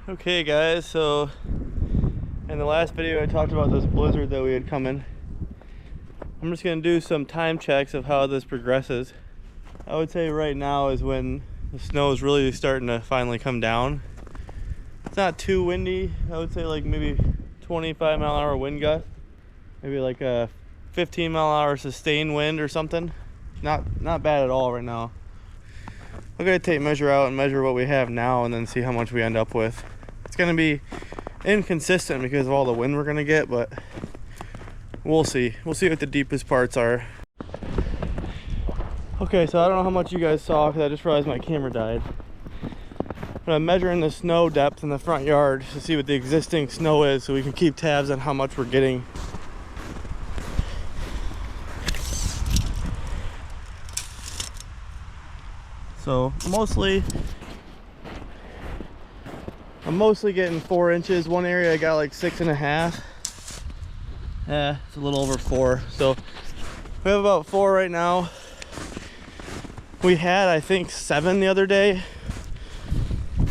Okay guys, so in the last video I talked about this blizzard that we had coming. I'm just going to do some time checks of how this progresses. I would say right now is when the snow is really starting to finally come down. It's not too windy. I would say like maybe 25-mile-an-hour wind gust. Maybe like a 15-mile-an-hour sustained wind or something. Not bad at all right now. We're going to measure out and measure what we have now and then see how much we end up with. It's going to be inconsistent because of all the wind we're going to get, but we'll see. We'll see what the deepest parts are. Okay, so I don't know how much you guys saw because I just realized my camera died. But I'm measuring the snow depth in the front yard to see what the existing snow is so we can keep tabs on how much we're getting. So I'm mostly getting 4 inches. One area I got like 6.5. Yeah, it's a little over 4. So we have about 4 right now. We had, I think, 7 the other day,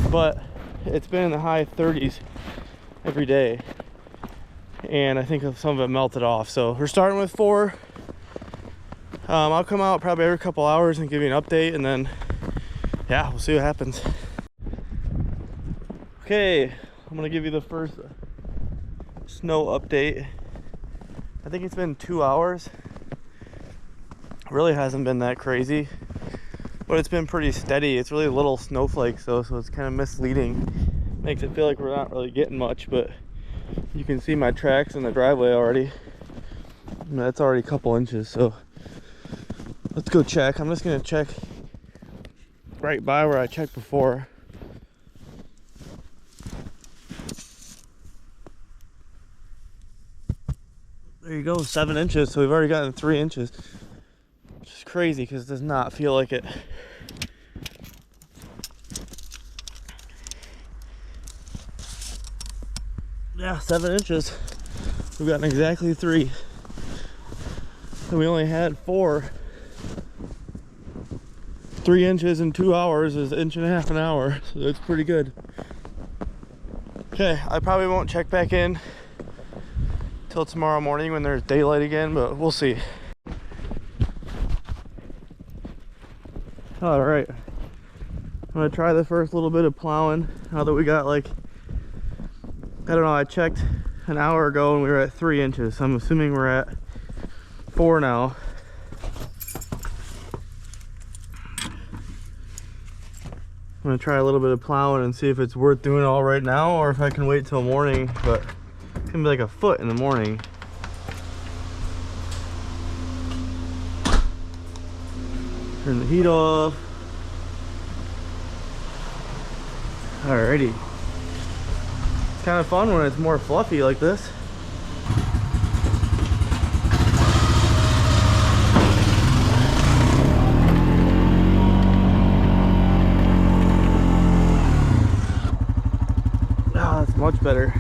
but it's been in the high 30s every day. And I think some of it melted off. So we're starting with 4. I'll come out probably every couple hours and give you an update, and then yeah, we'll see what happens. Okay, I'm gonna give you the first snow update. I think it's been 2 hours. It really hasn't been that crazy, but it's been pretty steady. It's really little snowflakes though, so it's kind of misleading. Makes it feel like we're not really getting much, but you can see my tracks in the driveway already. And that's already a couple inches, so let's go check. I'm just gonna check right by where I checked before. There you go, 7 inches. So we've already gotten 3 inches, which is crazy because it does not feel like it. Yeah, 7 inches. We've gotten exactly 3. And we only had 4. 3 inches in 2 hours is 1.5 inches an hour, so that's pretty good. Okay, I probably won't check back in till tomorrow morning when there's daylight again, but we'll see. All right, I'm gonna try the first little bit of plowing now that we got like, I don't know, I checked an hour ago and we were at 3 inches, so I'm assuming we're at 4 now. I'm gonna try a little bit of plowing and see if it's worth doing all right now or if I can wait till morning, but it's gonna be like a foot in the morning. Turn the heat off. Alrighty. It's kind of fun when it's more fluffy like this. Much better.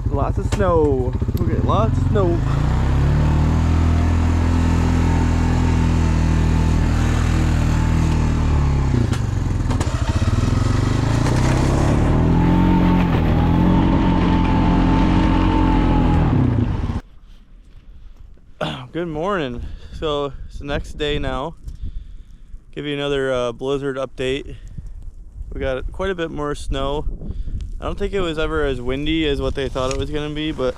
Lots of snow. We'll get lots of snow. Good morning. So it's the next day now. Give you another blizzard update. We got quite a bit more snow. I don't think it was ever as windy as what they thought it was going to be, but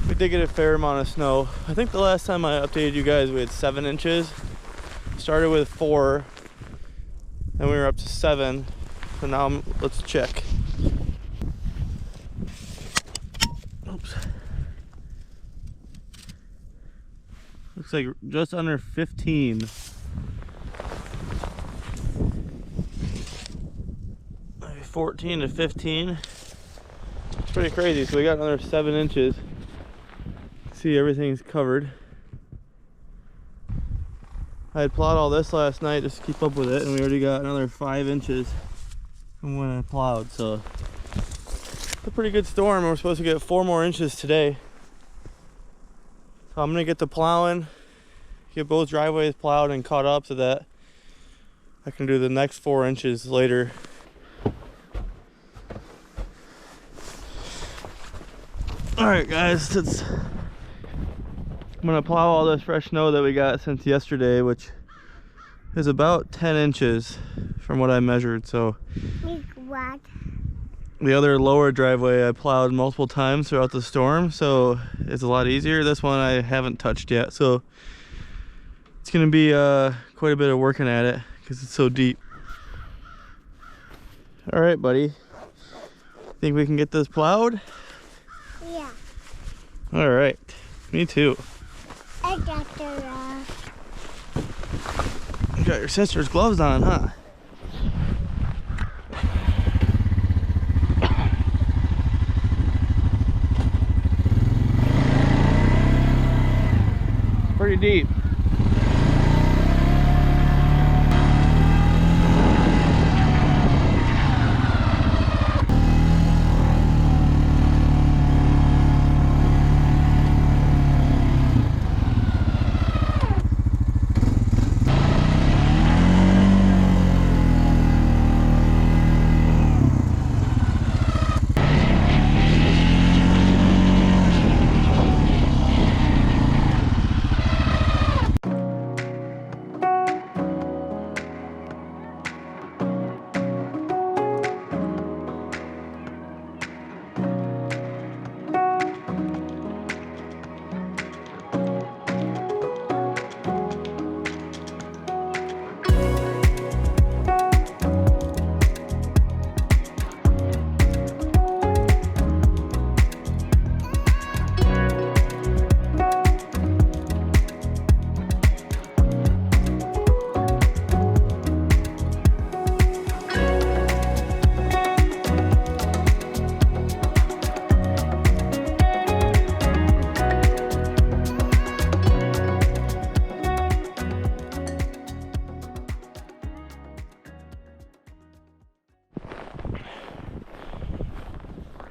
we did get a fair amount of snow. I think the last time I updated you guys we had 7 inches. Started with 4, then we were up to 7, So now let's check. Oops. Looks like just under 15. Maybe 14 to 15. It's pretty crazy. So we got another 7 inches. See, everything's covered. I had plowed all this last night just to keep up with it, and we already got another 5 inches from when I plowed. So it's a pretty good storm. We're supposed to get 4 more inches today. So I'm gonna get to plowing, get both driveways plowed and caught up so that I can do the next 4 inches later. All right, guys, I'm gonna plow all this fresh snow that we got since yesterday, which is about 10 inches from what I measured. So What? the other lower driveway I plowed multiple times throughout the storm, so it's a lot easier. This one I haven't touched yet, so it's gonna be quite a bit of working at it because it's so deep. All right, buddy, think we can get this plowed? Yeah. All right, me too. I got the You got your sister's gloves on, huh? Pretty deep.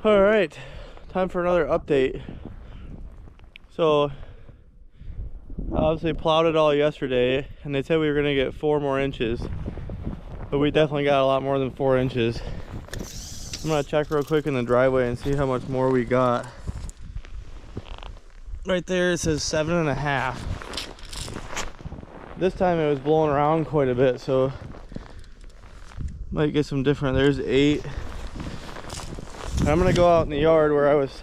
All right, time for another update. So I obviously plowed it all yesterday, and they said we were gonna get 4 more inches, but we definitely got a lot more than 4 inches. I'm gonna check real quick in the driveway and see how much more we got. Right there it says 7.5. This time it was blowing around quite a bit, so might get some different. There's 8. I'm gonna go out in the yard where I was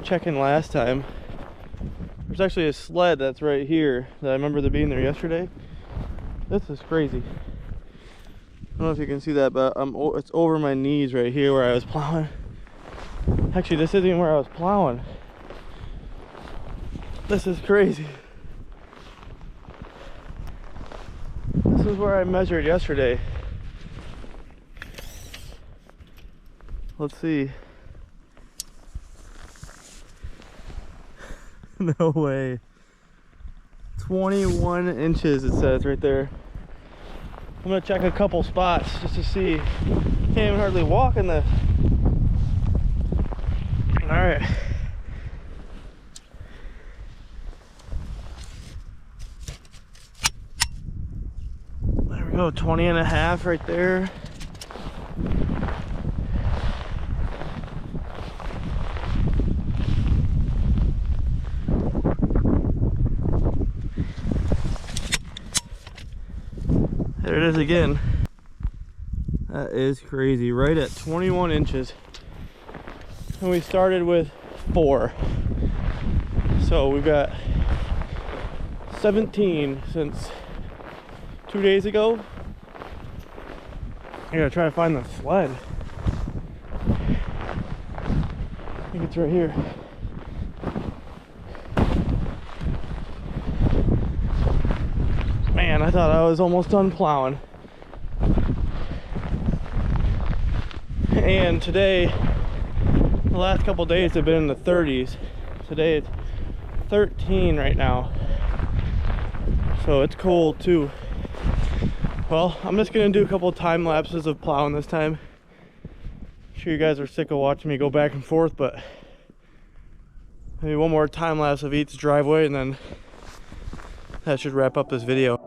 checking last time. There's actually a sled that's right here that I remember there being there yesterday. This is crazy. I don't know if you can see that, but it's over my knees right here where I was plowing. Actually, this isn't even where I was plowing. This is crazy. This is where I measured yesterday. Let's see. No way. 21 inches it says right there. I'm gonna check a couple spots just to see. Can't even hardly walk in this. All right. There we go, 20.5 right there. There it is again. That is crazy. Right at 21 inches. And we started with 4. So we've got 17 since 2 days ago. I gotta try to find the sled. I think it's right here. Man, I thought I was almost done plowing. And today, the last couple days have been in the 30s. Today it's 13 right now. So it's cold too. Well, I'm just gonna do a couple time lapses of plowing this time. I'm sure you guys are sick of watching me go back and forth, but maybe one more time lapse of each driveway and then that should wrap up this video.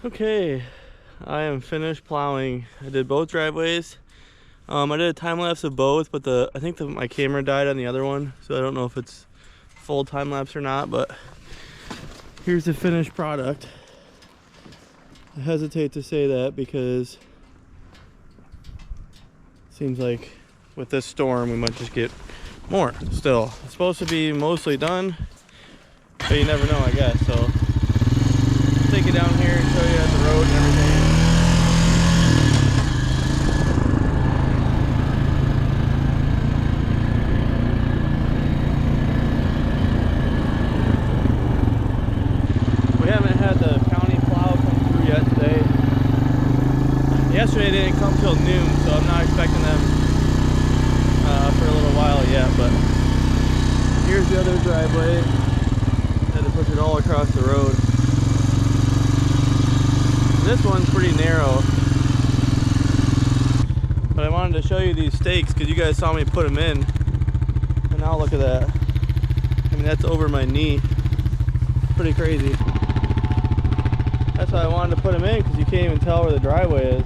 Okay, I am finished plowing. I did both driveways. I did a time lapse of both, but I think my camera died on the other one, so I don't know if it's full time lapse or not, but here's the finished product. I hesitate to say that because it seems like with this storm we might just get more still. It's supposed to be mostly done, but you never know, I guess. So I'll take it down here and show you the road and everything. We haven't had the county plow come through yet today. Yesterday they didn't come till noon, so I'm not expecting them for a little while yet, but here's the other driveway. Had to push it all across the road. This one's pretty narrow, but I wanted to show you these stakes because you guys saw me put them in, and now look at that. I mean, that's over my knee. Pretty crazy. That's why I wanted to put them in, because you can't even tell where the driveway is.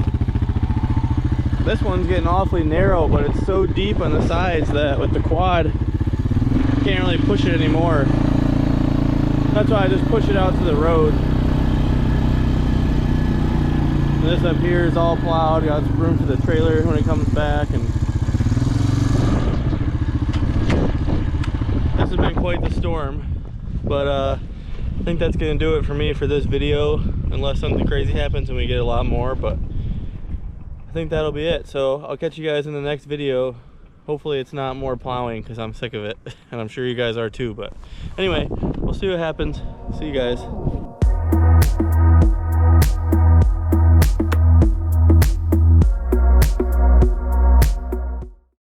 This one's getting awfully narrow, but it's so deep on the sides that with the quad you can't really push it anymore. That's why I just push it out to the road. And this up here is all plowed, got some room for the trailer when it comes back, and this has been quite the storm. But I think that's gonna do it for me for this video, unless something crazy happens and we get a lot more, but I think that'll be it. So I'll catch you guys in the next video. Hopefully it's not more plowing, because I'm sick of it, and I'm sure you guys are too. But anyway, we'll see what happens. See you guys.